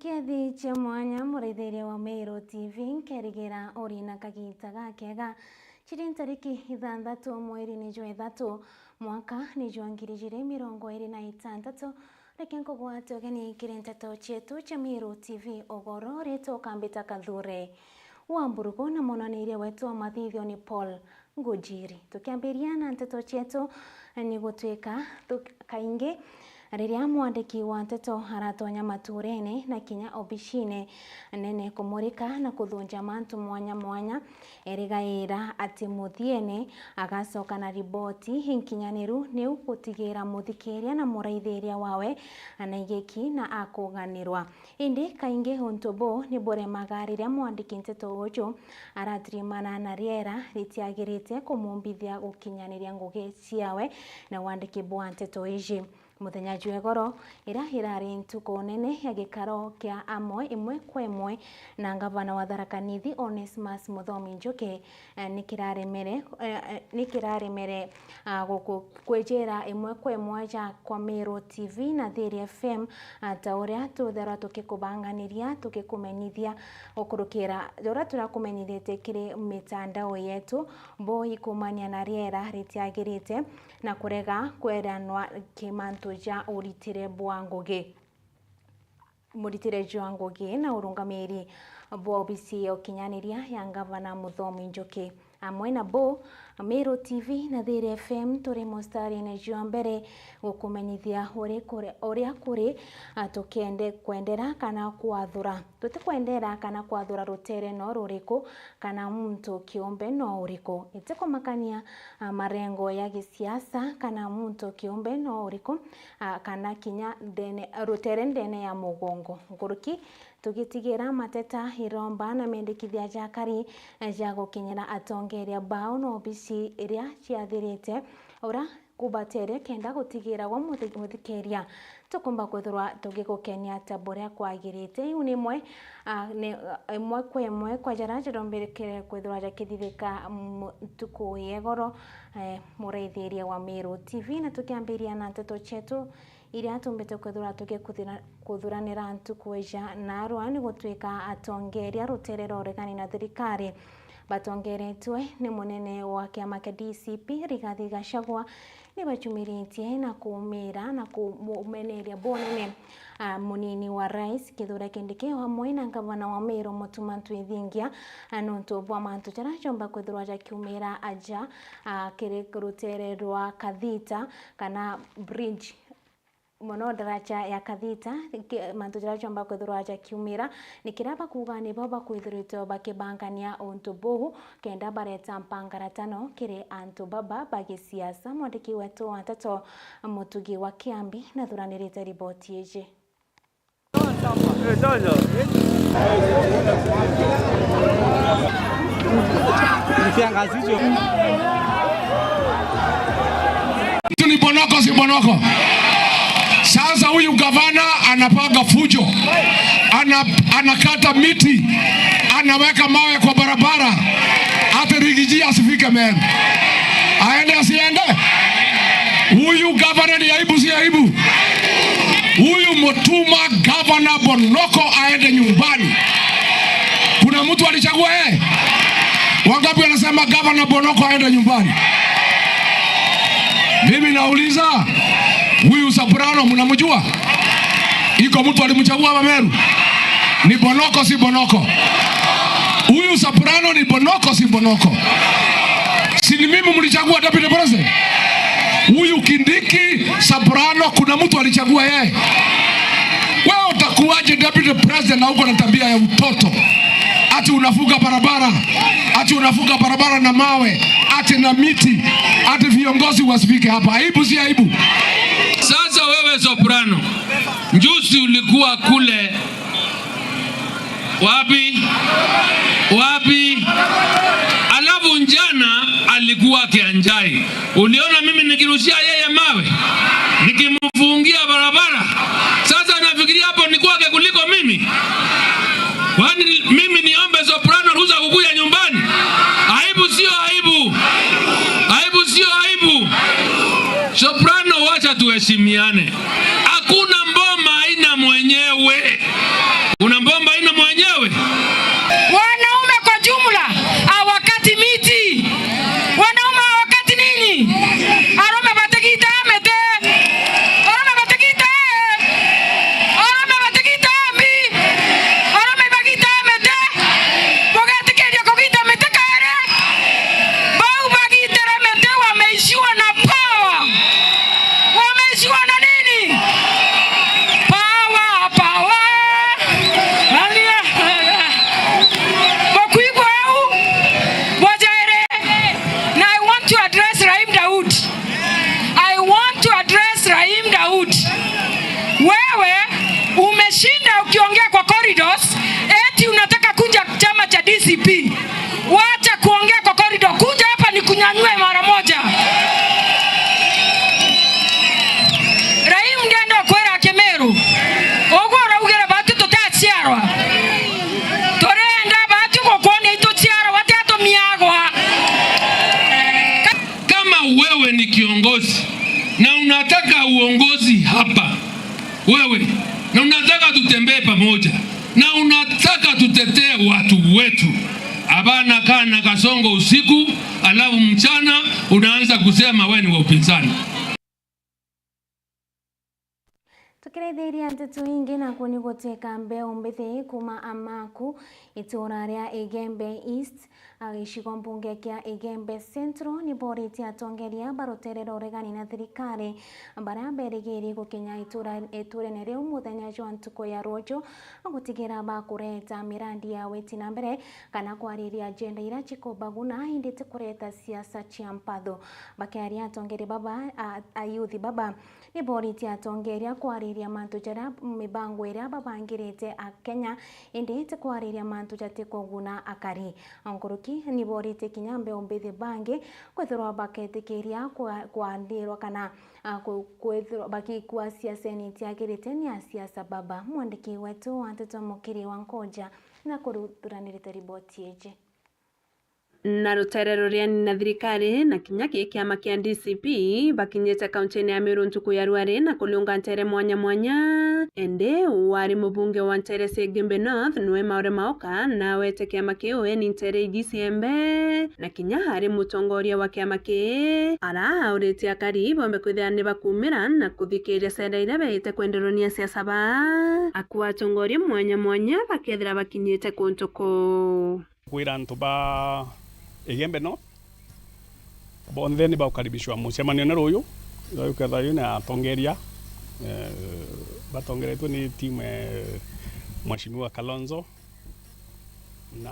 Kethi cia mwanya mũraithĩria wa Meru TV nkerigĩra ũrĩ na kagita gakega chiri tariki 6 mweri-inĩ jwa 3 mwaka nĩ jwa 2026 reke nkũgwate ũgeni kĩrĩ nteto cietu cia Meru TV ũgoro rĩtwa Kambita Kathure Wamburugu na mũnanĩria wetu wa mathithio ni Paul Ngũnjiri. Tukiambĩria na nteto cietu ni gũtuĩka kaingĩ rĩrĩa mwandĩki wa nteto aratonya maturene na kinya obicine nene kumurika na kuthunja mantu mwanya mwanya erigaira ati muthiene agacoka na riboti hinkinyaniru ni gutigira muthikiria na muraithĩria wawe anaigeki na akuganirwa indi kaingi huntubo ni bore magari mwandĩki nteto uju aratirimana na riera ritiagirite kumumbithia gukinyaniria ngugi ciawe na wandĩki bwa nteto iji muthenya jwegoro irahirari ntuko nene ya gikaro kia amwe imwe kwa imwe na ngavana wa Tharaka Nithi Onesmus Muthomi Njuki nikiraremere kwejera imwe kwa imwe ja kwa Meru TV na Thiri FM ta uria tuthera tukikubanganiria tukikumenyithia ukurukira uria turakumenyithite kiri mitandao yetu bo ikumania na riera ritiagirite na kurega kweranwa kimantu ja uritire bwa ngugi muritire jwa ngugi na urungamiri bwa obisi okinyaniria ya ngavana Muthomi Njuki amwe na bo Meru TV na Thiri FM turi mustari na jwa mbere gukumenyithia uria kuri tukende kwendera kana kwathura tutikwendera kana kwathura rutere no ruriku kana muntu kiumbe no uriku itiko makania marengo ya gisiasa kana muntu kiumbe no uriku kana kinya dene rutere ndene ya mugongo nguruki tugitigira mateta iromba na mendekithia jakari ja gukinyira atongeria bao no bisi iria ciathirite ora kubatere kenda gutigira wa muthikeria tukumba kwithirwa tugikukenia taboria kwagirite uni mwe kwa jaraje romberekere kwithirwa jakithithika tuko yegoro muraithĩria wa Meru TV na tukiambiria na nteto chetu iria tumbete kwithirwa kuthuranira ntukweja na arwani gutuika atongeria ruterero uregani na thirikari batongeretwe ni munene wa kiama kia DCP Rigathi Gachagua ni bachumiritie na kumira na kumumeneria bonene munini wa rais Kithure Kindiki hamwe na ngavana wa Meru Mutuma Ntwithingia nonto bwa mantu jarachomba kwithirwa jakiumira aja kiri rutere rwa Kathita kana bridge mono daraja ya Kathita mantu jarachomba kwithirwa aja kiumira nikiraba kuga ni baba kwithirito bakibangania onto bohu kenda bareta mpangaratano kiri antu baba bagisiasa mwandiki wetu wa nteto Mutugi wa Kiambi na thuranirite riboti ije ni bonoko si bonoko. Sasa huyu gavana anapanga fujo, anakata miti, anaweka mawe kwa barabara, hata Rigiji asifike men. Aende asiende? Huyu gavana ni aibu si aibu? Huyu Mutuma gavana bonoko aende nyumbani. Kuna mtu alichagua yeye? Wangapi wanasema gavana bonoko aende nyumbani? Mimi nauliza huyu Soprano mnamjua? Iko mtu alimchagua hapa Meru? Ni bonoko si bonoko? Huyu Soprano ni bonoko si bonoko? Si ni mimi mlichagua deputy president? Huyu Kindiki Soprano kuna mtu alichagua yeye? Wewe utakuwaje deputy president na uko na tabia ya utoto? Ati unafuga barabara na mawe, ati na miti, ati viongozi wasifike hapa. Aibu si aibu? Sasa wewe Soprano, njusi ulikuwa kule wapi? Alafu njana alikuwa Kianjai. Uliona mimi nikirushia yeye mawe, nikimfungia barabara. Sasa anafikiria hapo ni kwake kuliko mimi. Kwani mimi niombe Soprano ruhusa kukuja nyumbani? Aibu sio aibu? Aibu sio aibu? Soprano, wacha tuheshimiane. Hakuna mboma haina mwenyewe. ukiongea kwa corridors eti unataka kuja chama cha DCP. Wacha kuongea kwa corridor, kuja hapa ni kunyanyue mara moja. Raim ngendo kwera Kemeru. Ogora ugera batu tutachiarwa. Torenda batu kokone itochiarwa watato miagwa. Kama wewe ni kiongozi na unataka uongozi hapa, wewe na unataka tutembee pamoja na unataka tutetee watu wetu, abana kana kasongo usiku alafu mchana unaanza kusema wewe ni wa upinzani. Tukiretheria nteto ingi na kuni guteka mbeu mbithi kuma Amaku itura ria Igembe East agicigo mbunge kia Igembe Central ni boriti atongeria baroterera uregani na thirikari baria berigiri gukinya iturene riu muthenya jwa ntuko ya rojo gutigira bakureta mirandi ya weti na mbere kana kwariria agenda ira chikobaguna indite kureta siasa cia mpatho bakiaria atongeri baba ayuthi baba ni boriti atongeria kwariria mantu jara mibango ira babangirite a Kenya indite kwariria mantu jate koguna akari onkuruki ni borite kinyambe ombethi bange kwethirwa baketikiria kwandirwa kana kwethirwa bakikuwa siasa ni tiagirite ni siasa baba mwandiki wetu wanteto mukiri wa Nkoja na kuruturanirite riboti eje na ruterero ria na thirikari na kinya kiama kia DCP bakinyete kaunti ya Meru ntuku ya Ruare na kuliunga ntere mwanya ende wari mubunge wa ntere Igembe North niwe Maure Maoka na wete kiama kiu ni ntere Gisembe na kinya hari mutongoria wa kiama ki ara ureti akari bombe kwithane bakumira na kuthikiria senda ira beite kwenderonia siasa ba akwa tongoria mwanya bakethira bakinyete kuntuku kwira ntuba Igembe North bonthe ni baukaribishwa mucemanio na ruyu uketha yu na atongeria batongeretwe ni timu Mheshimiwa Kalonzo na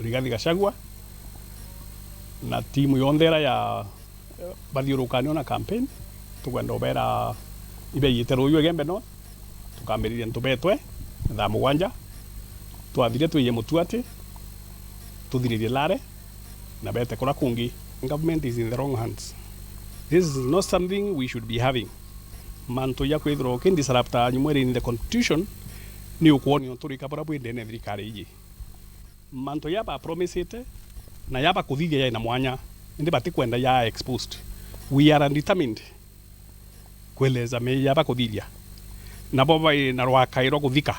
Rigathi Gachagua na timu yondera ya bathiurukanio na campaign tukwenda ubera ibeyite ruyu Igembe North tukambiriria ntubetwe thaa mugwanja twathire twiye mutuati tuthiririe lare na bete kora kungi. Government is in the wrong hands. This is not something we should be having. Manto ya kwithro kindisrapta nyumwere in the constitution ni ukwoni onturika bara bwende ne thirikari iji manto ya ba promise ite na ya ba kuthithia ya ina mwanya ndi batikwenda ya exposed. We are determined kweleza me ya ba kuthithia na boba na rwakairo kuthika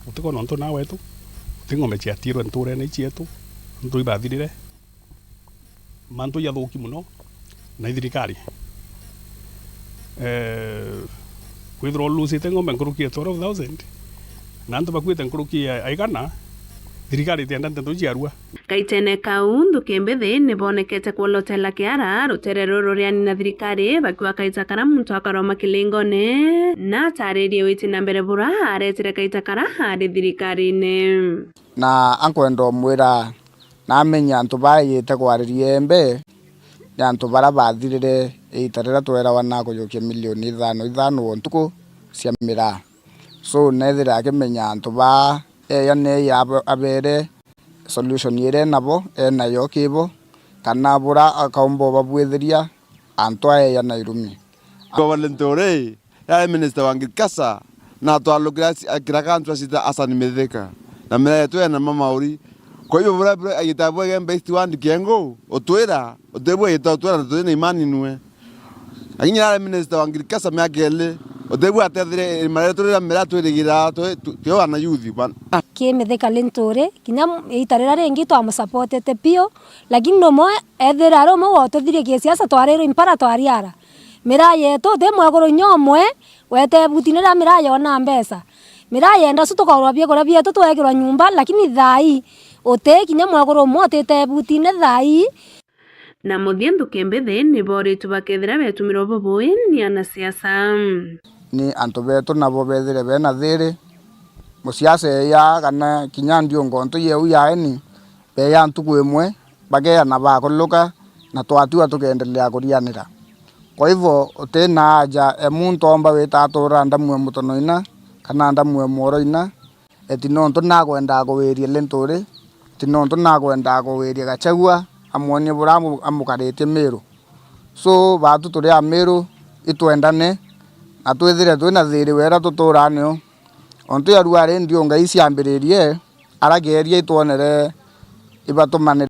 utiko nonto na wetu tingome cia tiro nture na icietu ndu ibathirire manto ya thuki muno na thirikari kwithro lusite ngombe nkuruki 12,000 na ntu bakwite nkuruki aigana thirikari tienda ntu ciarua kaitene kau nthuki ni bonekete kwolotela kiara ruterero ruria na thirikari bakiwa kaitakara muntu akaroma kilingone na taririe witi na mbere bura aretire kaitakara hari thirikari-ini na ankwendo mwira na menya ntu bayite kwaririe embe ya ntu bara bathirire itarira twera wana kujukia milioni 5 ntuku cia mira so nethira akimenya ntu ba ne ya abere solution ire nabo nayo kibo kana bura akaumbo babwithiria antwa ya nairumi Gobernador ya minister wa ngikasa na twalukira kirakantu asita asani metheka na mera yetu na mama uri kwa hivyo bura agitabwa Igembe East wandi kiengo otwira otebwa itotwira twina imani nwe aginya minister wa ngikasa myakele otebwa atethire maretorera mera twirigira tyo ana youth ban kimetheka lentore kinya itarira rengi twa musupportete pio lakini nomo ethira romo wotothirie kisiasa twarero impara twariara mira yetu de mwagoro nyomwe wete butinira mira yona mbesa mira yenda sutukorwa bie kora bie tutwegirwa nyumba lakini thai ote kinya mwagoro motete butine thai na muthiendu kembethe ni boritu bakethira betumiro boboe ni ana siasa ni antu betu nabo bethire bena thiri musiasa ya kana kinya ndio ngonto yeu yaeni be ya ntuku imwe bagea na bakuluka na twatua tukendelea kurianira kwa hivyo utena aja emuntu omba weta atura ndamwe mutonoina kana ndamwe moroina etinonto nagwenda kuwiria Linturi tinonto nagwenda kuwiria Gachagua amwonie buramu amukaritie Meru so batu turi a Meru itwendane na twithire twina thiri wera tuturanio ontu ya ruare ndio ngai ciambiririe arageria itwonere ibatumane